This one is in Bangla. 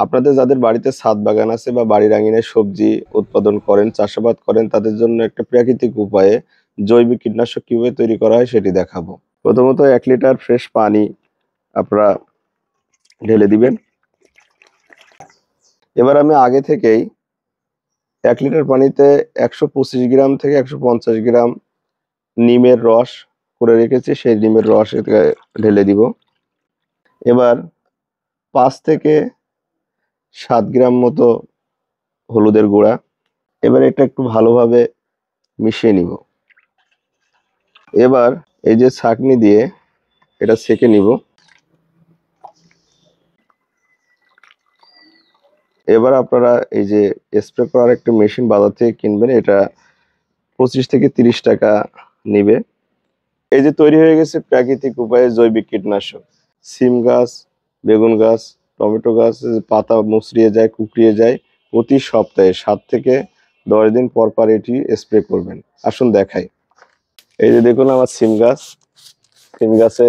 আপনাদের যাদের বাড়িতে ছাদ বাগান আছে বা বাড়ির আঙিনায় সবজি উৎপাদন করেন, চাষাবাদ করেন, তাদের জন্য একটা প্রাকৃতিক উপায়ে জৈবিক কীটনাশক কিভাবে তৈরি করা হয় সেটি দেখাবো। প্রথমত 1 লিটার ফ্রেশ পানি আপনারা ঢেলে দিবেন। এবার আমি আগে থেকেই 1 লিটার পানিতে 125 গ্রাম থেকে 150 গ্রাম নিমের রস করে রেখেছি, সেই নিমের রস ঢেলে দিব। এবার 5 থেকে 7 গ্রাম মতো হলুদের গুঁড়া। এবার এটা একটু ভালোভাবে মিশিয়ে নিব। এবার এই যে ছাঁকনি দিয়ে এটা ছেঁকে নিব। এবার আপনারা এই যে স্প্রে করার একটা মেশিন বাজার থেকে কিনবেন, এটা 25 থেকে 30 টাকা নিবে। এই যে তৈরি হয়ে গেছে প্রাকৃতিক উপায়ে জৈবিক কীটনাশক। সিম গাছ, বেগুন গাছ, টমেটো গাছ পাতা মুচড়িয়ে যায়, কুকড়িয়ে যায়, প্রতি সপ্তাহে 7 থেকে 10 দিন পর পর এটি স্প্রে করবেন। আসুন দেখাই। এই যে দেখুন আমার সিম গাছ, সিম গাছে